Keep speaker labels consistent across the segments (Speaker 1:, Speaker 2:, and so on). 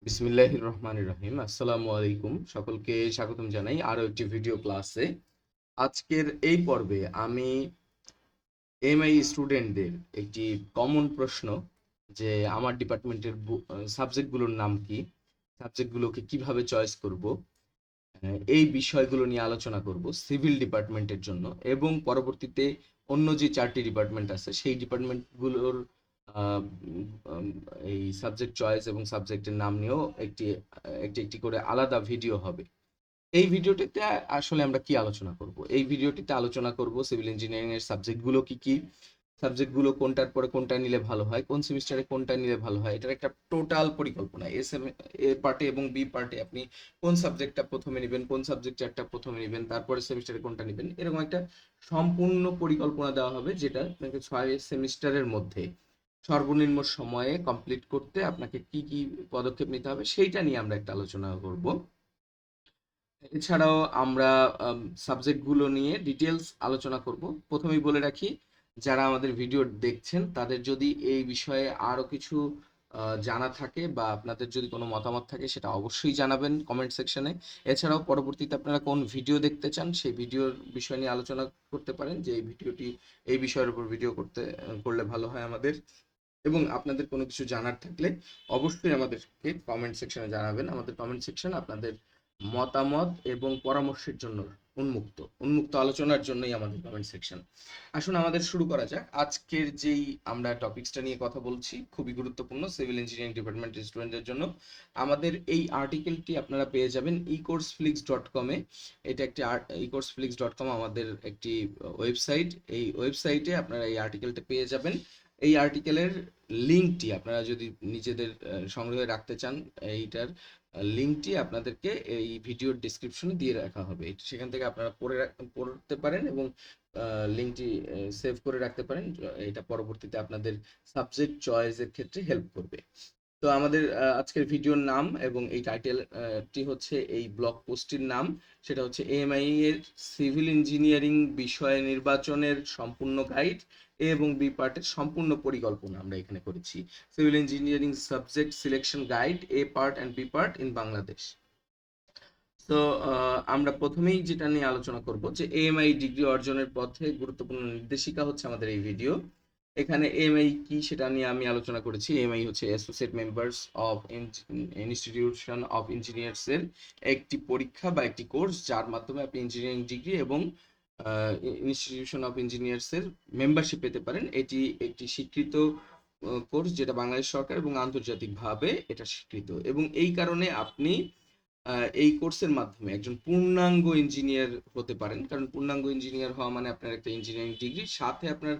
Speaker 1: বিসমিল্লাহির রহমানির রহিম। আসসালামু আলাইকুম। সকলকে স্বাগতম জানাই আরো একটি ভিডিও ক্লাসে। আজকের এই পর্বে আমি এমআই স্টুডেন্টদের একটি কমন প্রশ্ন যে আমার ডিপার্টমেন্টের সাবজেক্টগুলোর নাম কি, সাবজেক্টগুলোকে কিভাবে চয়েস করব, এই বিষয়গুলো নিয়ে আলোচনা করব সিভিল ডিপার্টমেন্টের জন্য। এবং পরবর্তীতে অন্য যে 4টি ডিপার্টমেন্ট আছে সেই ডিপার্টমেন্টগুলোর আহ, উম, এই সাবজেক্ট চয়েস এবং সাবজেক্টের নাম নিয়েও একটি একটি একটি করে আলাদা ভিডিও হবে। এই ভিডিওটিতে আসলে আমরা কি আলোচনা করব? এই ভিডিওটিতে আলোচনা করব সিভিল ইঞ্জিনিয়ারিং এর সাবজেক্টগুলো কি কি, সাবজেক্টগুলো কোনটার পরে কোনটা নিলে ভালো হয়, কোন সেমিস্টারে কোনটা নিলে ভালো হয়। এটার একটা টোটাল পরিকল্পনা, এ পার্টে এবং বি পার্টে আপনি কোন সাবজেক্টটা প্রথমে নেবেন, কোন সাবজেক্টটা প্রথমে নেবেন, তারপরে সেমিস্টারে কোনটা নেবেন, এরকম একটা সম্পূর্ণ পরিকল্পনা দেওয়া হবে, যেটা আপনাকে 6 সেমিস্টারের মধ্যে সর্বনিম্ন সময়ে কমপ্লিট করতে আপনাকে কি কি পদক্ষেপ নিতে হবে সেইটা নিয়ে আমরা একটা আলোচনা করব। এছাড়াও আমরা সাবজেক্টগুলো নিয়ে ডিটেলস আলোচনা করব। প্রথমেই বলে রাখি, যারা আমাদের ভিডিও দেখছেন তাদের যদি এই বিষয়ে আরো কিছু জানা থাকে বা আপনাদের যদি কোনো মতামত থাকে সেটা অবশ্যই জানাবেন কমেন্ট সেকশনে। এছাড়াও পরবর্তীতে আপনারা কোন ভিডিও দেখতে চান সেই ভিডিওর বিষয় নিয়ে আলোচনা করতে পারেন, যে এই ভিডিওটি এই বিষয়ের উপর ভিডিও করলে ভালো হয় আমাদের। এবং আপনাদের কোনো কিছু জানার থাকলে অবশ্যই আমাদেরকে কমেন্ট সেকশনে জানাবেন। আমাদের কমেন্ট সেকশন আপনাদের মতামত এবং পরামর্শের জন্য উন্মুক্ত উন্মুক্ত আলোচনার জন্যই আমাদের কমেন্ট সেকশন। আসুন আমাদের শুরু করা যাক। আজকের যেই আমরা টপিকসটা নিয়ে কথা বলছি খুবই গুরুত্বপূর্ণ সিভিল ইঞ্জিনিয়ারিং ডিপার্টমেন্টের স্টুডেন্টদের জন্য। আমাদের এই আর্টিকেলটি আপনারা পেয়ে যাবেন eCourseflix.com-এ। এটা একটি eCourseflix.com আমাদের একটি ওয়েবসাইট। এই ওয়েবসাইটে আপনারা এই আর্টিকেলটা পেয়ে যাবেন। এই আর্টিকেলের লিঙ্কটি আপনারা যদি নিজেদের সংগ্রহে রাখতে চান, এইটার লিঙ্কটি আপনাদেরকে এই ভিডিওর ডিসক্রিপশনে দিয়ে রাখা হবে। সেখান থেকে আপনারা পড়তে পারেন এবং লিঙ্কটি সেভ করে রাখতে পারেন। এটা পরবর্তীতে আপনাদের সাবজেক্ট চয়েসের ক্ষেত্রে হেল্প করবে। তো আমাদের আজকের ভিডিওর নাম এবং এই টাইটেলটি হচ্ছে এই ব্লগ পোস্টটির নাম, সেটা হচ্ছে এএমআই এর সিভিল ইঞ্জিনিয়ারিং বিষয় নির্বাচনের সম্পূর্ণ গাইড, এ এবং বি পার্টের সম্পূর্ণ পরিকল্পনা আমরা এখানে করেছি। Civil engineering subject selection guide, A part and B part in Bangladesh. তো আমরা প্রথমেই যেটা নিয়ে আলোচনা করব যে এএমআই ডিগ্রি অর্জনের পথে গুরুত্বপূর্ণ নির্দেশিকা হচ্ছে আমাদের এই ভিডিও। এখানে এএমআই কি সেটা নিয়ে আমি আলোচনা করেছি। এএমআই হচ্ছে associate members of institution of engineers এর একটি পরীক্ষা বা একটি কোর্স, যার মাধ্যমে আপনি ইঞ্জিনিয়ারিং ডিগ্রি এবং ইনস্টিটিউশন অফ ইঞ্জিনিয়ার্স এর মেম্বারশিপ পেতে পারেন। এটি একটি স্বীকৃত কোর্স, যেটা বাংলাদেশ সরকার এবং আন্তর্জাতিকভাবে এটা স্বীকৃত, এবং এই কারণে আপনি এই কোর্সের মাধ্যমে একজন পূর্ণাঙ্গ ইঞ্জিনিয়ার হতে পারেন। কারণ পূর্ণাঙ্গ ইঞ্জিনিয়ার হওয়া মানে আপনার একটা ইঞ্জিনিয়ারিং ডিগ্রি, সাথে আপনার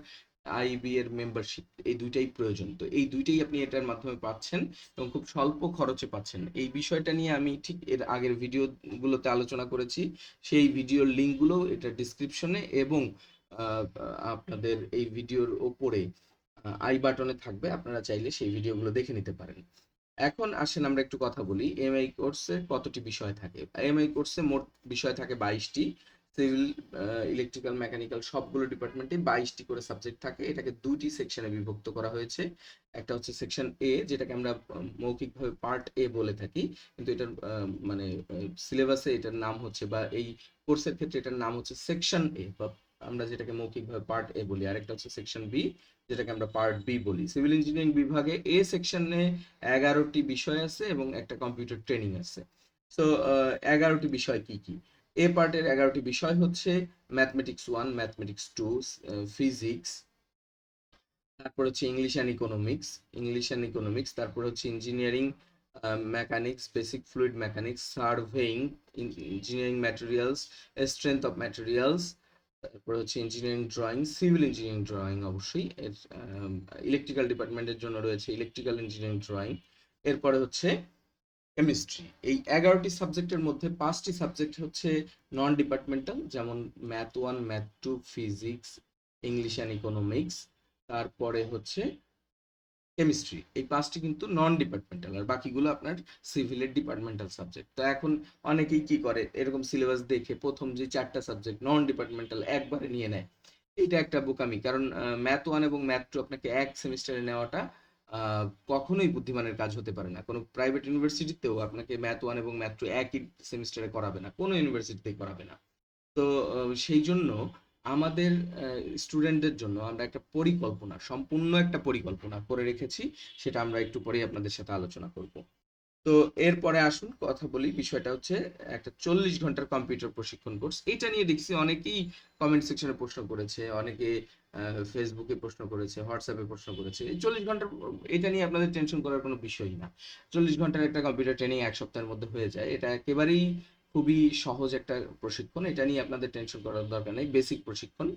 Speaker 1: আইবি এর মেম্বারশিপ, এই দুইটাই প্রয়োজন। তো এই দুইটাই আপনি এটার মাধ্যমে পাচ্ছেন এবং খুব স্বল্প খরচে পাচ্ছেন। এই বিষয়টা নিয়ে আমি ঠিক এর আগের ভিডিওগুলোতে আলোচনা করেছি। সেই ভিডিওর লিঙ্কগুলো এটা ডিসক্রিপশনে এবং আপনাদের এই ভিডিওর ওপরে আই বাটনে থাকবে, আপনারা চাইলে সেই ভিডিওগুলো দেখে নিতে পারেন। এখন আসেন আমরা একটু কথা বলি এমআই কোর্সে কতটি বিষয় থাকে। এমআই কোর্সে মোট বিষয় থাকে 22টি। সিভিল, ইলেকট্রিক্যাল, মেকানিক্যাল সবগুলো ডিপার্টমেন্টে 22টি করে সাবজেক্ট থাকে। এটাকে দুটি সেকশনে বিভক্ত করা হয়েছে। একটা হচ্ছে সেকশন এ, যেটাকে আমরা মৌখিকভাবে পার্ট এ বলে থাকি, কিন্তু এটার মানে সিলেবাসে এটার নাম হচ্ছে, বা এই কোর্সের ক্ষেত্রে এটার নাম হচ্ছে সেকশন এ, বা আমরা যেটাকে মৌখিকভাবে পার্ট এ বলি। আরেকটা হচ্ছে সেকশন বি, যেটাকে আমরা পার্ট বি বলি। সিভিল ইঞ্জিনিয়ারিং বিভাগে এ সেকশনে 11টি বিষয় আছে এবং একটা কম্পিউটার ট্রেনিং আছে। সো 11টি বিষয় কি কি? এ পার্টের 11টি বিষয় হচ্ছে ম্যাথমেটিক্স 1, ম্যাথমেটিক্স 2, ফিজিক্স, তারপর হচ্ছে ইংলিশ অ্যান্ড ইকোনমিক্স, তারপর হচ্ছে engineering mechanics, basic fluid mechanics, surveying, engineering materials, strength of materials, তারপর হচ্ছে engineering drawing, civil engineering drawing অবশ্যই এর, ইলেকট্রিক্যাল ডিপার্টমেন্টের জন্য রয়েছে ইলেকট্রিক্যাল ইঞ্জিনিয়ারিং ড্রয়িং। এরপরে হচ্ছে কেমিস্ট্রি। এই 11টি সাবজেক্টের মধ্যে 5টি সাবজেক্ট হচ্ছে নন ডিপার্টমেন্টাল, যেমন math 1, math 2, physics, English and economics, তারপরে হচ্ছে কেমিস্ট্রি। এই 5টি কিন্তু নন ডিপার্টমেন্টাল, আর বাকিগুলো আপনার সিভিলের ডিপার্টমেন্টাল সাবজেক্ট। তো এখন অনেকেই কি করে, এরকম সিলেবাস দেখে প্রথম যে 4টা সাবজেক্ট নন ডিপার্টমেন্টাল একবারে নিয়ে নেয়। এটা একটা বোকামি, কারণ ম্যাথ 1 এবং ম্যাথ 2 আপনাকে এক সেমিস্টারে নেওয়াটা কখনোই বুদ্ধিমানের কাজ হতে পারে না। কোনো প্রাইভেট ইউনিভার্সিটিতেও আপনাকে ম্যাথ 1 এবং ম্যাথ 2 একই সেমিস্টারে করাবে না, কোনো ইউনিভার্সিটিতেই করাবে না। তো সেই জন্য আমাদের স্টুডেন্টদের জন্য আমরা একটা পরিকল্পনা, সম্পূর্ণ একটা পরিকল্পনা করে রেখেছি, সেটা আমরা একটু পরেই আপনাদের সাথে আলোচনা করব। তো এরপরে আসুন কথা বলি, বিষয়টা হচ্ছে একটা 40 ঘন্টার কম্পিউটার প্রশিক্ষণ কোর্স। এটা নিয়ে দেখছি অনেকেই কমেন্ট সেকশনে প্রশ্ন করেছে, অনেকে ফেসবুকে প্রশ্ন করেছে, হোয়াটসঅ্যাপে প্রশ্ন করেছে। এই 40 ঘন্টার এটা নিয়ে আপনাদের টেনশন করার কোনো বিষয়ই না। 40 ঘন্টার একটা কম্পিউটার ট্রেনিং 1 সপ্তাহের মধ্যে হয়ে যায়। এটা একেবারেই খুবই সহজ একটা প্রশিক্ষণ, এটা নিয়ে আপনাদের টেনশন করার দরকার নেই। বেসিক প্রশিক্ষণ,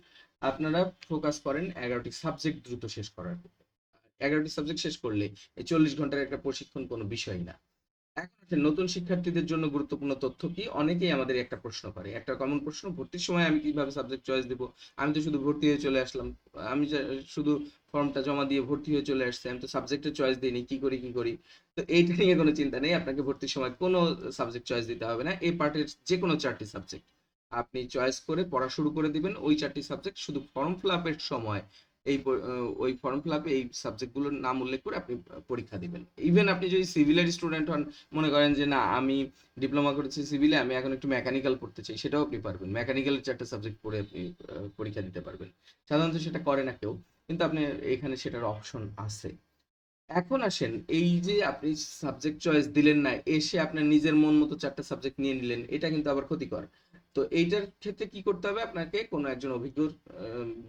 Speaker 1: আপনারা ফোকাস করেন 11টি সাবজেক্ট দ্রুত শেষ করার। 11টি সাবজেক্ট শেষ করলে এই 40 ঘন্টার একটা প্রশিক্ষণ কোনো বিষয় না। এখন হচ্ছে নতুন শিক্ষার্থীদের জন্য গুরুত্বপূর্ণ তথ্য কি, অনেকেই আমাদের একটা প্রশ্ন করে, একটা কমন প্রশ্ন, ভর্তির সময় আমি কিভাবে সাবজেক্ট চয়েস দিব? আমি তো শুধু ভর্তি হয়ে চলে আসলাম, আমি শুধু ফর্মটা জমা দিয়ে ভর্তি হয়ে চলে আসছি, আমি তো সাবজেক্টের চয়েস দিইনি, কি করি কি করি? তো এইটা নিয়ে কোনো চিন্তা নেই, আপনাকে ভর্তির সময় কোনো সাবজেক্ট চয়েস দিতে হবে না। এই পার্টের যে কোনো 4টি সাবজেক্ট আপনি চয়েস করে পড়া শুরু করে দিবেন। ওই 4টি সাবজেক্ট শুধু ফর্ম ফিল আপের সময় ওই ফর্ম ফিল আপে এই সাবজেক্টগুলোর নাম উল্লেখ করে আপনি পরীক্ষা দিবেন। ইভেন আপনি যদি সিভিলের স্টুডেন্ট হন, মনে করেন যে না আমি ডিপ্লোমা করেছি সিভিলে, আমি এখন একটু মেকানিক্যাল পড়তে চাই, সেটাও আপনি পারবেন। মেকানিক্যালের 4টা সাবজেক্ট পড়ে আপনি পরীক্ষা দিতে পারবেন। সাধারণত সেটা করে না কেউ, কিন্তু আপনি এখানে সেটার অপশন আছে। এখন আসেন, এই যে আপনি সাবজেক্ট চয়েস দিলেন না, এসে আপনার নিজের মন মতো 4টা সাবজেক্ট নিয়ে নিলেন, এটা কিন্তু আবার ক্ষতিকর। তো এইটার ক্ষেত্রে কি করতে হবে, আপনাকে কোনো একজন অভিজ্ঞ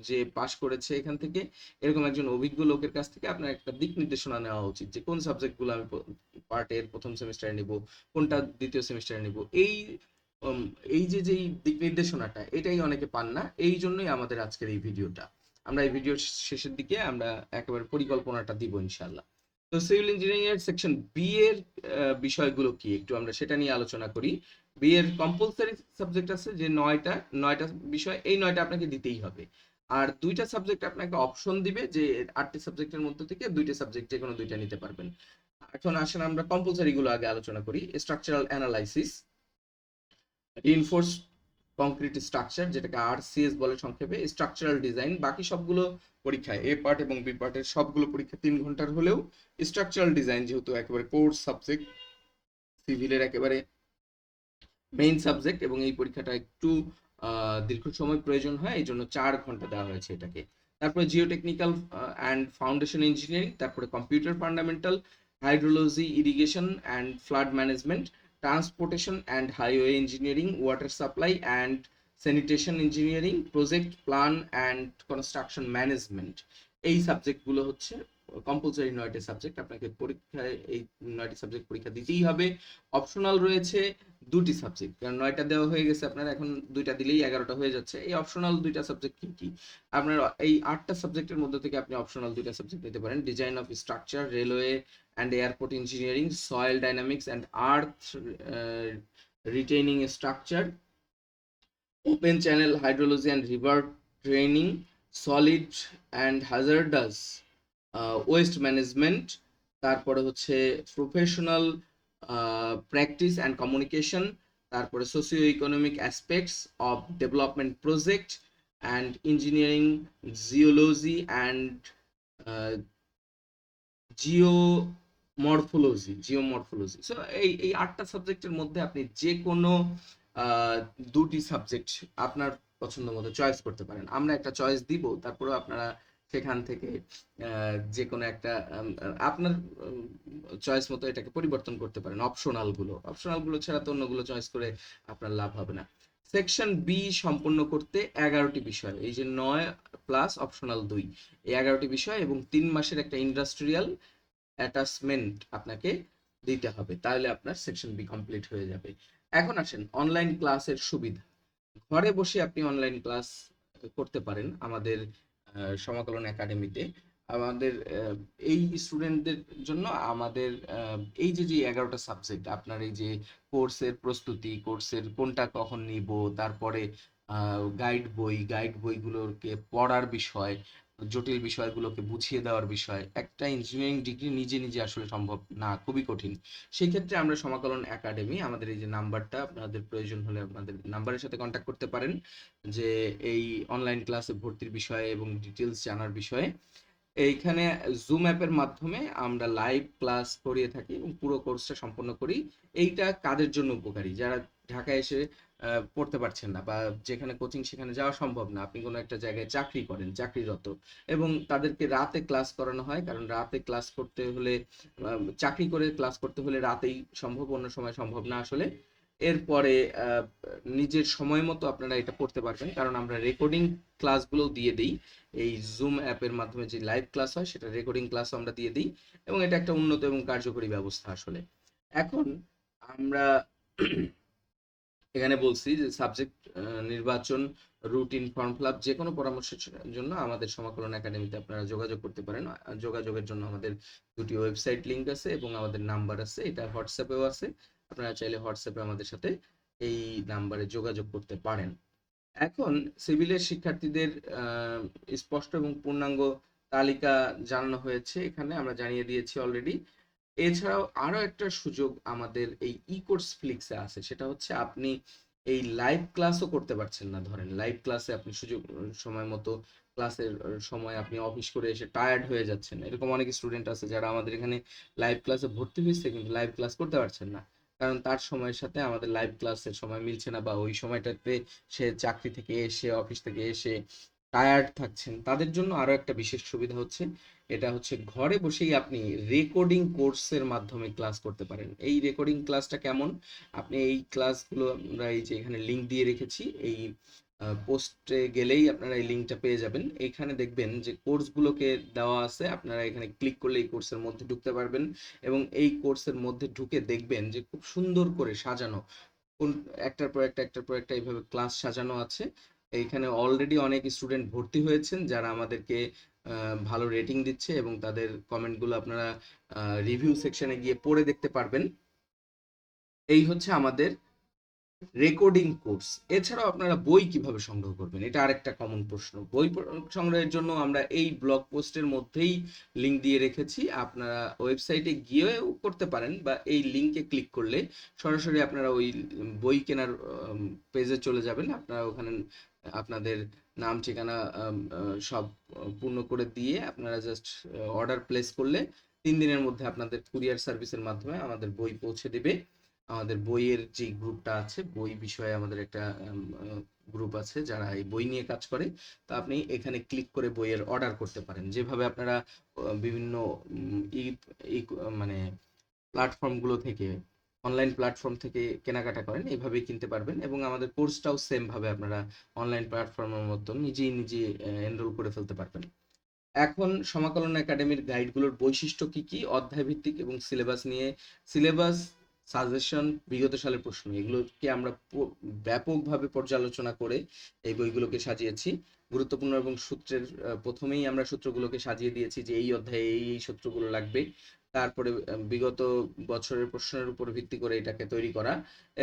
Speaker 1: যে পাশ করেছে এখান থেকে, এরকম একজন অভিজ্ঞ লোকের কাছ থেকে আপনার একটা দিক নির্দেশনা নেওয়া উচিত যে কোন সাবজেক্টগুলো আমি পার্টের প্রথম সেমিস্টারে নিব, কোনটা দ্বিতীয় সেমিস্টারে নিব। উম, এই যে যেই দিক নির্দেশনাটা, এটাই অনেকে পান না। এই জন্যই আমাদের আজকের এই ভিডিওটা। আমরা এই ভিডিওর শেষের দিকে আমরা একেবারে পরিকল্পনাটা দিব ইনশাল্লাহ। তো সিভিল ইঞ্জিনিয়ারিং এর সেকশন বি এর বিষয়গুলো কি একটু আমরা সেটা নিয়ে আলোচনা করি। বি এর কম্পালসারি সাবজেক্ট আছে যে 9টা বিষয়, এই 9টা আপনাকে দিতেই হবে। আর 2টা সাবজেক্ট আপনাকে অপশন দিবে যে 8টি সাবজেক্টের মধ্যে থেকে 2টা সাবজেক্ট যে কোনো 2টা নিতে পারবেন। এখন আসেন আমরা কম্পালসারি গুলো আগে আলোচনা করি। Structural analysis, reinforce concrete structure, যেটাকে আরসিএস বলে সংক্ষেপে, স্ট্রাকচারাল ডিজাইন, বাকি সবগুলো পরীক্ষায় এ পার্ট এবং বি পার্টের সবগুলো পরীক্ষা 3 ঘন্টার হলেও স্ট্রাকচারাল ডিজাইন যেহেতু একেবারে কোর্স সাবজেক্ট, সিভিলের একেবারে মেইন সাবজেক্ট, এবং এই পরীক্ষাটা একটু দীর্ঘ সময় প্রয়োজন হয়, এই জন্য 4 ঘন্টা দেওয়া হয়েছে এটাকে। তারপরে জিওটেকনিক্যাল অ্যান্ড ফাউন্ডেশন ইঞ্জিনিয়ারিং, তারপরে computer fundamental, hydrology, irrigation and flood management, transportation and highway engineering, water supply and sanitation engineering, project plan and construction management. এই সাবজেক্টগুলো হচ্ছে কম্পালসারি 9টি সাবজেক্ট, আপনাকে পরীক্ষায় এই 9টি সাবজেক্ট পরীক্ষা দিতেই হবে। অপশনাল রয়েছে 2টি সাবজেক্ট, কারণ 9টা দেওয়া হয়ে গেছে আপনার, এখন 2টা দিলেই 11টা হয়ে যাচ্ছে। এই অপশনাল 2টা সাবজেক্ট কি কি? আপনার এই 8টা সাবজেক্টের মধ্যে থেকে আপনি অপশনাল 2টা সাবজেক্ট নিতে পারেন। Design of structure, railway and airport engineering, soil dynamics and earth retaining structure, open channel hydrology and river training, solid and hazardous waste management, তারপরে হচ্ছে প্রফেশনাল প্র্যাকটিস অ্যান্ড কমিউনিকেশন, তারপরে socio economic aspects of development project and engineering, geology and geomorphology. So এই 8টা সাবজেক্টের মধ্যে আপনি যে কোনো 2টি সাবজেক্ট আপনার পছন্দ মতো চয়েস করতে পারেন। আমরা একটা চয়েস দিব, তারপরে আপনারা সেখান থেকে যে কোনো একটা আপনার চয়েস মতো এটাকে পরিবর্তন করতে পারেন। অপশনাল গুলো ছাড়া তো অন্যগুলো চয়েস করে আপনার লাভ হবে না। সেকশন বি সম্পূর্ণ করতে 11টি বিষয়, এই যে 9 প্লাস অপশনাল 2, এই 11টি বিষয় এবং 3 মাসের একটা ইন্ডাস্ট্রিয়াল অ্যাটাচমেন্ট আপনাকে দিতে হবে, তাহলে আপনার সেকশন বি কমপ্লিট হয়ে যাবে। এখন আসেন অনলাইন ক্লাসের সুবিধা। ঘরে বসে আপনি অনলাইন ক্লাস করতে পারেন আমাদের সমাকলন একাডেমিতে। আমাদের এই স্টুডেন্টদের জন্য আমাদের এই যে যে 11টা সাবজেক্ট, আপনার এই যে কোর্সের প্রস্তুতি, কোর্সের কোনটা কখন নিব, তারপরে গাইড বইগুলোকে পড়ার বিষয়, জটিল বিষয়গুলোকে বুঝিয়ে দেওয়ার বিষয়, একটা ইঞ্জিনিয়ারিং ডিগ্রি নিজে নিজে আসলে সম্ভব না, খুবই কঠিন। সেই ক্ষেত্রে আমরা সমাকলন একাডেমি, আমাদের এই যে নাম্বারটা, আপনাদের প্রয়োজন হলে আপনাদের নাম্বারের সাথে কন্ট্যাক্ট করতে পারেন যে এই অনলাইন ক্লাসে ভর্তির বিষয়ে এবং ডিটেলস জানার বিষয়ে। এইখানে জুম অ্যাপের মাধ্যমে আমরা লাইভ ক্লাস করিয়ে থাকি এবং পুরো কোর্সটা সম্পন্ন করি। এইটা কাদের জন্য উপকারী? যারা ঢাকায় এসে পড়তে পারছেন না বা যেখানে কোচিং সেখানে যাওয়া সম্ভব না, আপনি কোনো একটা জায়গায় চাকরি করেন, চাকরিরত, এবং তাদেরকে রাতে ক্লাস করানো হয়, কারণ রাতে ক্লাস করতে হলে চাকরি করে ক্লাস করতে হলে রাতেই সম্ভব, অন্য সময় সম্ভব না আসলে। এরপরে নিজের সময় মতো আপনারা এটা পড়তে পারবেন, কারণ আমরা রেকর্ডিং ক্লাসগুলো দিয়ে দিই। এই জুম অ্যাপের মাধ্যমে যে লাইভ ক্লাস হয় সেটা রেকর্ডিং ক্লাস আমরা দিয়ে দিই, এবং এটা একটা উন্নত এবং কার্যকরী ব্যবস্থা আসলে। এখন আমরা এখানে বলছি যে সাবজেক্ট নির্বাচন, রুটিন, ফর্ম ফিল আপ, যে কোনো পরামর্শের জন্য আমাদের সমাকলন একাডেমিতে আপনারা যোগাযোগ করতে পারেন। যোগাযোগের জন্য আমাদের দুটি ওয়েবসাইট লিংক আছে এবং আমাদের নাম্বার আছে, এটা হোয়াটসঅ্যাপেও আছে। আপনারা চাইলে হোয়াটসঅ্যাপে আমাদের সাথে এই নাম্বারে যোগাযোগ করতে পারেন। এখন সিভিলের শিক্ষার্থীদের স্পষ্ট এবং পূর্ণাঙ্গ তালিকা জানানো হয়েছে, এখানে আমরা জানিয়ে দিয়েছি অলরেডি। এছাড়াও আরো একটা সুযোগ আমাদের এই ই কোর্স ফ্লিক্সে আছে, সেটা হচ্ছে আপনি এই লাইভ ক্লাসও করতে পারছেন না। ধরেন লাইভ ক্লাসে আপনি সুযোগ সময় মতো ক্লাসের সময় আপনি অফিস করে এসে টায়ার্ড হয়ে যাচ্ছেন, এরকম অনেক স্টুডেন্ট আছে যারা আমাদের এখানে লাইভ ক্লাসে ভর্তি হয়েছে কিন্তু লাইভ ক্লাস করতে পারছেন না, কারণ তার সময়ের সাথে আমাদের লাইভ ক্লাসের সময় মিলছে না, বা ওই সময়টাতে সে চাকরি থেকে এসে, অফিস থেকে এসে টায়ার্ড থাকছেন। তাদের জন্য আরো একটা বিশেষ সুবিধা হচ্ছে, এটা হচ্ছে ঘরে বসেই আপনি রেকর্ডিং কোর্সের মাধ্যমে ক্লাস করতে পারেন। এই রেকর্ডিং ক্লাসটা কেমন? আপনি এই ক্লাসগুলো আমরা এই যে এখানে লিংক দিয়ে রেখেছি, এই পোস্টে গেলেই আপনারা এই লিংকটা পেয়ে যাবেন। এখানে দেখবেন যে কোর্সগুলোকে দেওয়া আছে, আপনারা এখানে ক্লিক করলে এই কোর্সের মধ্যে ঢুকতে পারবেন, এবং এই কোর্সের মধ্যে ঢুকে দেখবেন যে খুব সুন্দর করে সাজানো, কোন একটার পর একটা একটার পর একটা এইভাবে ক্লাস সাজানো আছে। এইখানে অলরেডি অনেক স্টুডেন্ট ভর্তি হয়েছেন যারা আমাদেরকে ভালো রেটিং দিচ্ছে, এবং তাদের কমেন্টগুলো আপনারা রিভিউ সেকশনে গিয়ে পড়ে দেখতে পারবেন। এই হচ্ছে আমাদের রেকর্ডিং কোর্স। এছাড়াও আপনারা বই কিভাবে সংগ্রহ করবেন, এটা আরেকটা কমন প্রশ্ন। বই সংগ্রহের জন্য আমরা এই ব্লগ পোস্টের মধ্যেই লিংক দিয়ে রেখেছি, আপনারা ওয়েবসাইটে গিয়েও করতে পারেন, বা এই লিংকে ক্লিক করলে সরাসরি আপনারা ওই বই কেনার পেজে চলে যাবেন। আপনারা ওখানে আপনাদের নাম, ঠিকানা সব পূর্ণ করে দিয়ে আপনারা জাস্ট অর্ডার প্লেস করলে 3 দিনের মধ্যে আপনাদের কুরিয়ার সার্ভিসের মাধ্যমে আমাদের বই পৌঁছে দেবে। আমাদের বইয়ের যে গ্রুপটা আছে, বই বিষয়ে আমাদের একটা গ্রুপ আছে যারা এই বই নিয়ে কাজ করে। তো আপনি এখানে ক্লিক করে বইয়ের অর্ডার করতে পারেন, যেভাবে আপনারা বিভিন্ন ই মানে প্ল্যাটফর্মগুলো থেকে, অনলাইন প্ল্যাটফর্ম থেকে কেনাকাটা করেন, এইভাবেই কিনতে পারবেন। এবং আমাদের কোর্সটাও সেম ভাবে আপনারা অনলাইন প্ল্যাটফর্মের মতো নিজেই নিজে এনরোল করে ফেলতে পারবেন। এখন সমাকলন একাডেমির গাইডগুলোর বৈশিষ্ট্য কি কি, অধ্যায় ভিত্তিক এবং সিলেবাস নিয়ে, সিলেবাস, সাজেশন, বিগত সালের প্রশ্ন, এগুলোকে আমরা ব্যাপকভাবে পর্যালোচনা করে এই বইগুলোকে সাজিয়েছি। গুরুত্বপূর্ণ এবং সূত্রের প্রথমেই আমরা সূত্রগুলোকে সাজিয়ে দিয়েছি যে এই অধ্যায়ে এই এই সূত্রগুলো লাগবে। তারপরে বিগত বছরের প্রশ্নের উপর ভিত্তি করে এটাকে তৈরি করা,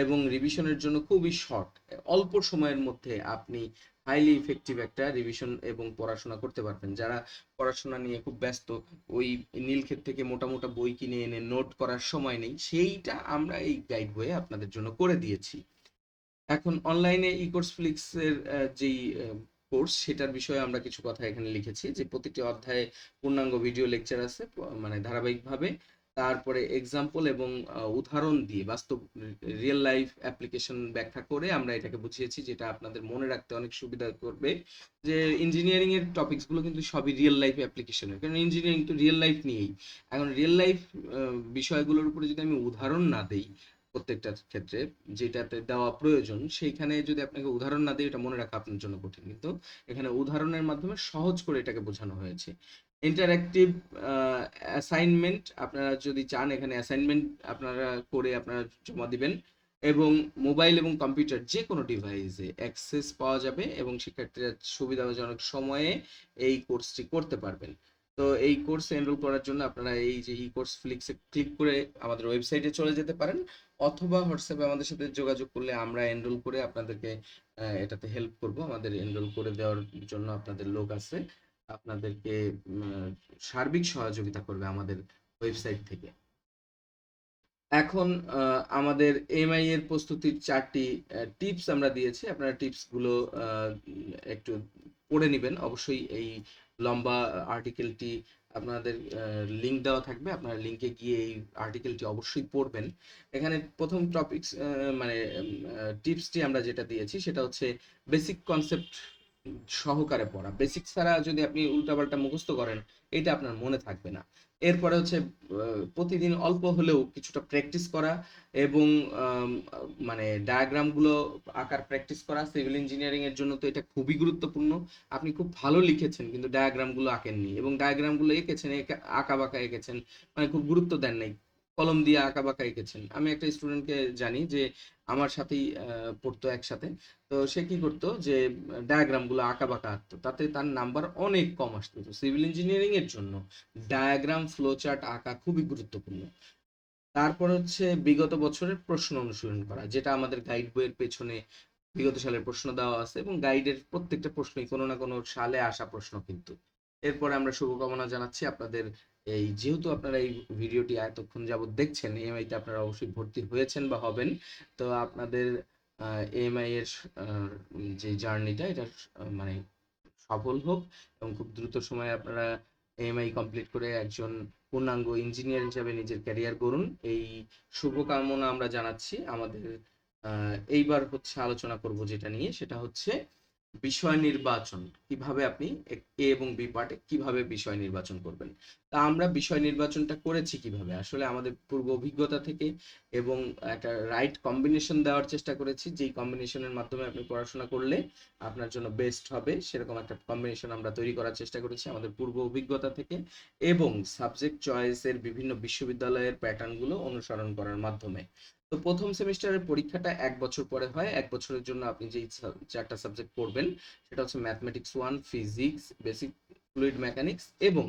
Speaker 1: এবং রিভিশনের জন্য খুবই শর্ট, অল্প সময়ের মধ্যে আপনি হাইলি ইফেক্টিভ একটা রিভিশন এবং পড়াশোনা করতে পারবেন। যারা পড়াশোনা নিয়ে খুব ব্যস্ত, ওই নীলক্ষেত থেকে মোটা মোটা বই কিনে এনে নোট করার সময় নেই, সেইটা আমরা এই গাইড বইয়ে আপনাদের জন্য করে দিয়েছি। এখন অনলাইনে ই কোর্স ফ্লিক্স এর যেই কোর্স, সেটার বিষয়ে আমরা কিছু কথা এখানে লিখেছি, যে প্রতিটি অধ্যায়ে পূর্ণাঙ্গ ভিডিও লেকচার আছে, মানে ধারাবাহিকভাবে। তারপরে এক্সাম্পল এবং উদাহরণ দিয়ে বাস্তব রিয়েল লাইফ অ্যাপ্লিকেশন ব্যাখ্যা করে আমরা এটাকে বুঝিয়েছি, যেটা আপনাদের মনে রাখতে অনেক সুবিধা করবে। যে ইঞ্জিনিয়ারিং এর টপিকস গুলো কিন্তু সবই রিয়েল লাইফ অ্যাপ্লিকেশনের, কারণ ইঞ্জিনিয়ারিং তো রিয়েল লাইফ নিয়েই। এখন রিয়েল লাইফ বিষয়গুলোর উপরে যদি আমি উদাহরণ না দেই প্রত্যেকটা ক্ষেত্রে, যেটাতে দেওয়া প্রয়োজন, সেইখানে যদি আপনাকে উদাহরণ না দিই, এটা মনে রাখা আপনার জন্য কঠিন, কিন্তু এখানে উদাহরণের মাধ্যমে সহজ করে এটাকে বোঝানো হয়েছে। ইন্টারঅ্যাক্টিভ অ্যাসাইনমেন্ট, আপনারা যদি চান এখানে অ্যাসাইনমেন্ট আপনারা করে আপনারা জমা দিবেন, এবং মোবাইল এবং কম্পিউটার যে কোনো ডিভাইসে অ্যাক্সেস পাওয়া যাবে, এবং শিক্ষার্থীরা সুবিধাজনক সময়ে এই কোর্সটি করতে পারবেন। তো এই কোর্সে এনরোল করার জন্য আপনারা এই যে ই কোর্স ফ্লিক্সে ক্লিক করে আমাদের ওয়েবসাইটে চলে যেতে পারেন, অথবা হোয়াটসঅ্যাপে আমাদের সাথে যোগাযোগ করলে আমরা এনরোল করে আপনাদেরকে এটাতে হেল্প করব। আমাদের এনরোল করে দেওয়ার জন্য আপনাদের লোক আছে, আপনাদেরকে সার্বিক সহযোগিতা করবে আমাদের ওয়েবসাইট থেকে। এখন আমাদের এমআই এর প্রস্তুতির 4টি টিপস আমরা দিয়েছি, আপনারা টিপসগুলো একটু পড়ে নেবেন। অবশ্যই এই লম্বা আর্টিকেলটি আপনাদের লিঙ্ক দেওয়া থাকবে, আপনারা লিঙ্কে গিয়ে এই আর্টিকেলটি অবশ্যই পড়বেন। এখানে প্রথম টপিকস মানে টিপসটি আমরা যেটা দিয়েছি সেটা হচ্ছে বেসিক কনসেপ্ট সহকারে পড়া। বেসিক ছাড়া যদি আপনি উল্টাপাল্টা মুখস্থ করেন, এটা আপনার মনে থাকবে না। এরপরে হচ্ছে প্রতিদিন অল্প হলেও কিছুটা প্র্যাকটিস করা এবং মানে ডায়াগ্রামগুলো আঁকার প্র্যাকটিস করা। সিভিল ইঞ্জিনিয়ারিং এর জন্য তো এটা খুবই গুরুত্বপূর্ণ। আপনি খুব ভালো লিখেছেন কিন্তু ডায়াগ্রামগুলো আঁকেননি, এবং ডায়াগ্রামগুলো এঁকেছেন আঁকা বাঁকা এঁকেছেন, মানে খুব গুরুত্ব দেন নাই, কলম দিয়ে আঁকা বাঁকা এঁকেছেন। আমি একটা স্টুডেন্টকে জানি যে আমার সাথেই পড়তো একসাথে। তো সে কি করতো যে ডায়াগ্রাম গুলো আঁকা বাঁকা আঁকতো, তাতে তার নাম্বার অনেক কম আসতো। তো সিভিল ইঞ্জিনিয়ারিং এর জন্য ডায়াগ্রাম ফ্লো চার্ট আঁকা খুবই গুরুত্বপূর্ণ। তারপর হচ্ছে বিগত বছরের প্রশ্ন অনুসরণ করা, যেটা আমাদের গাইড বইয়ের পেছনে বিগত সালের প্রশ্ন দেওয়া আছে, এবং গাইডের প্রত্যেকটা প্রশ্নই কোনো না কোনো সালে আসা প্রশ্ন কিন্তু। এরপরে আমরা শুভকামনা জানাচ্ছি আপনাদের, এই যেহেতু আপনারা এই ভিডিওটি এতক্ষণ যাবত দেখছেন, এএমআই তে আপনারা অবশ্যই ভর্তি হয়েছেন বা হবেন। তো আপনাদের এএমআই এর যে জার্নিটা এটা মানে সফল হোক, এবং খুব দ্রুত সময়ে আপনারা এএমআই কমপ্লিট করে একজন পূর্ণাঙ্গ ইঞ্জিনিয়ার হিসেবে নিজের ক্যারিয়ার গড়ুন, এই শুভকামনা আমরা জানাচ্ছি। আমাদের এইবার হচ্ছে আলোচনা করব যেটা নিয়ে, সেটা হচ্ছে বিষয় নির্বাচন। কিভাবে আপনি এ এবং বি পার্টে কিভাবে বিষয় নির্বাচন করবেন। তা আমরা বিষয় নির্বাচনটা করেছি কিভাবে, আসলে আমাদের পূর্ব অভিজ্ঞতা থেকে, এবং একটা রাইট কম্বিনেশন দেওয়ার চেষ্টা করেছি, যেই কম্বিনেশনের মাধ্যমে আপনি পড়াশোনা করলে আপনার জন্য বেস্ট হবে, সেরকম একটা কম্বিনেশন আমরা তৈরি করার চেষ্টা করেছি আমাদের পূর্ব অভিজ্ঞতা থেকে, এবং সাবজেক্ট চয়েসের বিভিন্ন বিশ্ববিদ্যালয়ের প্যাটার্নগুলো অনুসরণ করার মাধ্যমে। তো প্রথম সেমিস্টারের পরীক্ষাটা 1 বছর পরে হয়। 1 বছরের জন্য আপনি যেই চারটা সাবজেক্ট পড়বেন সেটা হচ্ছে mathematics 1, physics, basic fluid mechanics এবং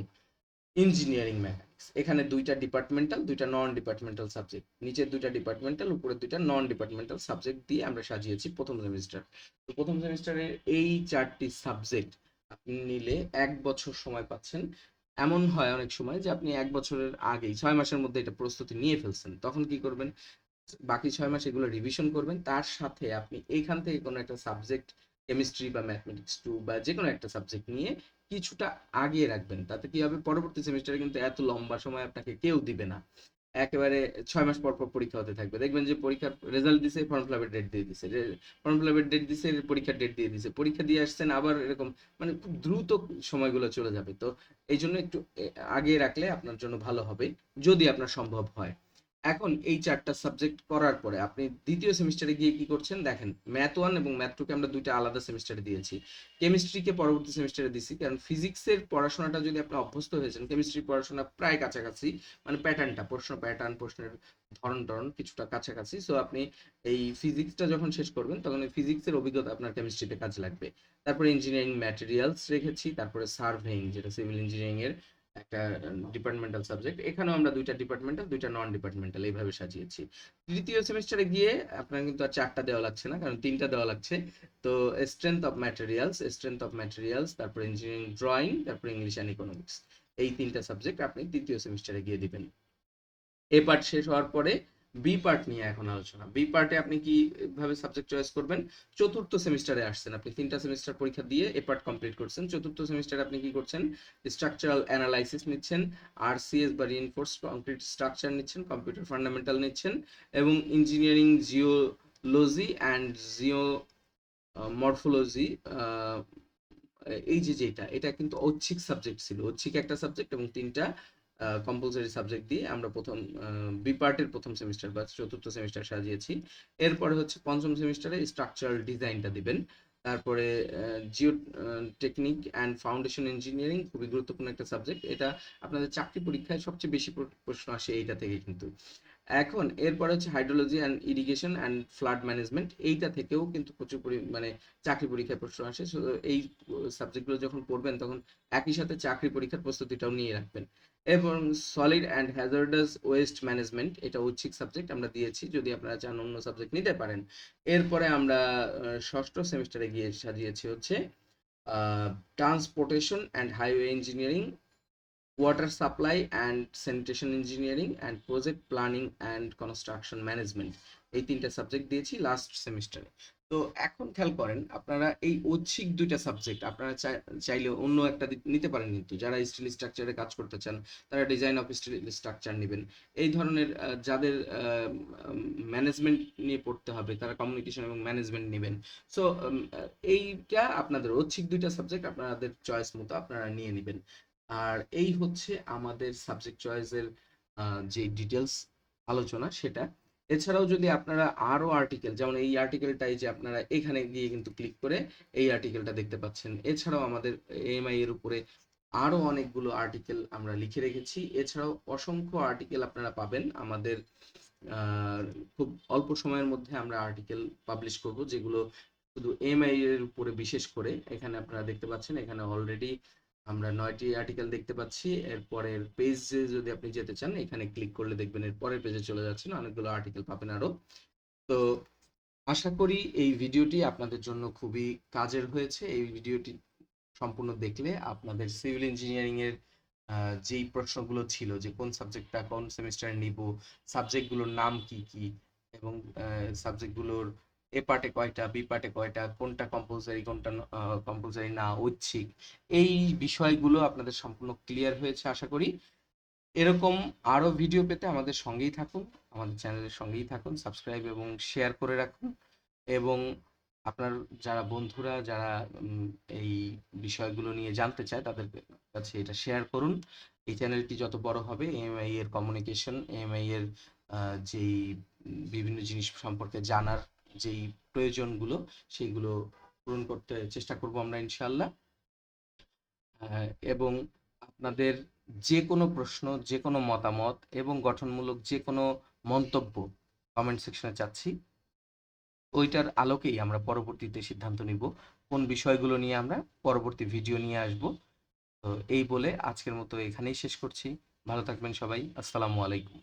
Speaker 1: ইঞ্জিনিয়ারিং মেকানিক্স। এখানে দুইটা ডিপার্টমেন্টাল, দুইটা নন ডিপার্টমেন্টাল সাবজেক্ট, নিচের দুইটা ডিপার্টমেন্টাল, উপরের দুইটা নন ডিপার্টমেন্টাল সাবজেক্ট দিয়ে আমরা সাজিয়েছি প্রথম সেমিস্টার। তো প্রথম সেমিস্টারের এই 4টি সাবজেক্ট আপনি নিলে 1 বছর সময় পাচ্ছেন। এমন হয় অনেক সময় যে আপনি 1 বছরের আগেই 6 মাসের মধ্যে এটা প্রস্তুতি নিয়ে ফেলছেন, তখন কি করবেন? বাকি 6 মাস এগুলো রিভিশন করবেন, তার সাথে আপনি এইখান থেকে কোনো একটা সাবজেক্ট, কেমিস্ট্রি বা ম্যাথমেটিক্স 2 বা যে কোনো একটা সাবজেক্ট নিয়ে কিছুটা আগিয়ে রাখবেন। তাতে কি হবে, পরবর্তী সেমিস্টারে কিন্তু এত লম্বা সময় আপনাকে কেউ দিবে না। একেবারে 6 মাস পর পর পরীক্ষা হতে থাকবে, দেখবেন যে পরীক্ষার রেজাল্ট দিছে, ফর্ম ফিল আপের ডেট দিয়ে দিছে, ফর্ম ফিল আপের ডেট দিছে, পরীক্ষার ডেট দিয়ে দিছে, পরীক্ষা দিয়ে আসছেন আবার, এরকম মানে খুব দ্রুত সময়গুলো চলে যাবে। তো এই জন্য একটু আগিয়ে রাখলে আপনার জন্য ভালো হবে, যদি আপনার সম্ভব হয়। এখন এই 4টা সাবজেক্ট করার পরে আপনি দ্বিতীয় সেমিস্টারে গিয়ে কি করছেন দেখেন। ম্যাথ 1 এবং ম্যাথ 2 কে আমরা দুইটা আলাদা সেমিস্টারে দিয়েছি, কেমিস্ট্রিকে পরবর্তী সেমিস্টারে দিছি, কারণ ফিজিক্সের পড়াশোনাটা যদি আপনি অভ্যস্ত হয়েছেন, কেমিস্ট্রির পড়াশোনা প্রায় কাছাকাছি, মানে প্যাটার্নটা, প্রশ্ন প্যাটার্ন, প্রশ্নের ধরন টরন কিছুটা কাছাকাছি। সো আপনি এই ফিজিক্সটা যখন শেষ করবেন তখন এই ফিজিক্সের অভিজ্ঞতা আপনার কেমিস্ট্রিতে কাজে লাগবে। তারপরে ইঞ্জিনিয়ারিং ম্যাটেরিয়ালস রেখেছি, তারপরে সার্ভেইং, যেটা সিভিল ইঞ্জিনিয়ারিং এর একটা ডিপার্টমেন্টাল সাবজেক্ট। এখানেও আমরা দুইটা ডিপার্টমেন্টাল, দুইটা নন ডিপার্টমেন্টাল এইভাবে সাজিয়েছি। তৃতীয় সেমিস্টারে গিয়ে আপনার কিন্তু আর 4টা দেওয়া লাগছে না, কারণ 3টা দেওয়া লাগছে। তো স্ট্রেংথ অফ ম্যাটেরিয়ালস, তারপর ইঞ্জিনিয়ারিং ড্রয়িং, তারপর ইংলিশ অ্যান্ড ইকোনমিক্স, এই 3টা সাবজেক্ট আপনি তৃতীয় সেমিস্টারে গিয়ে দিবেন। এ পার্ট শেষ হওয়ার পরে বি পার্ট নিয়ে এখন আলোচনা। বি পার্টে আপনি কিভাবে সাবজেক্ট চয়েস করবেন। চতুর্থ সেমিস্টারে আসছেন, আপনি 3টা সেমিস্টার পরীক্ষা দিয়ে এ পার্ট কমপ্লিট করছেন। চতুর্থ সেমিস্টারে আপনি কি করছেন, স্ট্রাকচারাল অ্যানালাইসিস নিচ্ছেন, আরসিএস বা রিইনফোর্সড কংক্রিট স্ট্রাকচার নিচ্ছেন, কম্পিউটার ফান্ডামেন্টাল নিচ্ছেন, এবং engineering geology and Jio morphology. এই যে যেটা, এটা কিন্তু ঐচ্ছিক সাবজেক্ট ছিল, ঐচ্ছিক একটা সাবজেক্ট এবং 3টা কম্পালসরি সাবজেক্ট দিয়ে আমরা প্রথম বি পার্টের প্রথম সেমিস্টার বা চতুর্থ সেমিস্টার সাজিয়েছি। এরপরে হচ্ছে পঞ্চম সেমিস্টারে স্ট্রাকচারাল ডিজাইনটা দিবেন। তারপরে Jio technique and foundation engineering, খুবই গুরুত্বপূর্ণ একটা সাবজেক্ট, এটা আপনাদের চাকরি পরীক্ষায় সবচেয়ে বেশি প্রশ্ন আসে এইটা থেকে কিন্তু। এখন এরপরে হচ্ছে hydrology and irrigation and flood management, এইটা থেকেও কিন্তু প্রচুর মানে চাকরি পরীক্ষায় প্রশ্ন আসে। এই সাবজেক্টগুলো যখন পড়বেন তখন একই সাথে চাকরি পরীক্ষার প্রস্তুতিটাও নিয়ে রাখবেন। এবং solid and hazardous waste management, এটা ঐচ্ছিক সাবজেক্ট আমরা দিয়েছি, যদি আপনারা চান অন্য সাবজেক্ট নিতে পারেন। এরপরে আমরা ষষ্ঠ সেমিস্টারে গিয়ে সাজিয়েছি হচ্ছে transportation and highway engineering, water supply and sanitation engineering and project planning and construction management, এই 3টা সাবজেক্ট দিয়েছি লাস্ট সেমিস্টারে। তো এখন খেয়াল করেন, আপনারা এই ঐচ্ছিক 2টা সাবজেক্ট আপনারা চাইলে অন্য একটা নিতে পারেন, কিন্তু যারা স্টিল স্ট্রাকচারে কাজ করতে চান তারা ডিজাইন অফ স্টিল স্ট্রাকচার নেবেন। এই ধরনের যাদের ম্যানেজমেন্ট নিয়ে পড়তে হবে তারা কমিউনিকেশন এবং ম্যানেজমেন্ট নেবেন। সো এইটা আপনাদের ঐচ্ছিক 2টা সাবজেক্ট আপনাদের চয়েস মতো আপনারা নিয়ে নেবেন। আর এই হচ্ছে আমাদের সাবজেক্ট চয়েসের যে ডিটেলস আলোচনা সেটা। এছাড়াও যদি আপনারা আরো আর্টিকেল, যেমন এই আর্টিকেলটাই যে আপনারা এখানে গিয়ে কিন্তু ক্লিক করে এই আর্টিকেলটা দেখতে পাচ্ছেন, এছাড়াও আমাদের এএমআই এর উপরে আরো অনেকগুলো আর্টিকেল আমরা লিখে রেখেছি। এছাড়াও অসংখ্য আর্টিকেল আপনারা পাবেন আমাদের, খুব অল্প সময়ের মধ্যে আমরা আর্টিকেল পাবলিশ করব, যেগুলো শুধু এমআই এর উপরে বিশেষ করে। এখানে আপনারা দেখতে পাচ্ছেন, এখানে অলরেডি আমরা 9টি আর্টিকেল দেখতে পাচ্ছি। এরপরের পেজে যদি আপনি যেতে চান, এখানে ক্লিক করলে দেখবেন এর পরের পেজে চলে যাচ্ছেন, অনেকগুলো আর্টিকেল পাবেন আরো। তো আশা করি এই ভিডিওটি আপনাদের জন্য খুবই কাজের হয়েছে। এই ভিডিওটি সম্পূর্ণ দেখলে আপনাদের সিভিল ইঞ্জিনিয়ারিং এর যেই প্রশ্নগুলো ছিল যে কোন সাবজেক্টটা কোন সেমিস্টারে নিব, সাবজেক্টগুলোর নাম কি কি, এবং সাবজেক্টগুলোর এ পার্টে কয়টা, বি পার্টে কয়টা, কোনটা কম্পালসারি কোনটা কম্পালসারি না, ঐচ্ছিক, এই বিষয়গুলো আপনাদের সম্পূর্ণ ক্লিয়ার হয়েছে আশা করি। এরকম আরো ভিডিও পেতে আমাদের সঙ্গেই থাকুন, আমাদের চ্যানেলের সঙ্গেই থাকুন, সাবস্ক্রাইব এবং শেয়ার করে রাখুন। এবং আপনার যারা বন্ধুরা যারা এই বিষয়গুলো নিয়ে জানতে চায় তাদের কাছে এটা শেয়ার করুন। এই চ্যানেলটি যত বড় হবে, এএমআই এর কমিউনিকেশন, এএমআই এর যেই বিভিন্ন জিনিস সম্পর্কে জানার যেই প্রয়োজনগুলো সেইগুলো পূরণ করতে চেষ্টা করব আমরা ইনশাআল্লাহ। এবং আপনাদের যে কোনো প্রশ্ন, যে কোনো মতামত এবং গঠনমূলক যে কোনো মন্তব্য কমেন্ট সেকশনে চাচ্ছি। ওইটার আলোকেই আমরা পরবর্তীতে সিদ্ধান্ত নিব কোন বিষয়গুলো নিয়ে আমরা পরবর্তী ভিডিও নিয়ে আসব। তো এই বলে আজকের মতো এখানেই শেষ করছি। ভালো থাকবেন সবাই। আসসালামু আলাইকুম।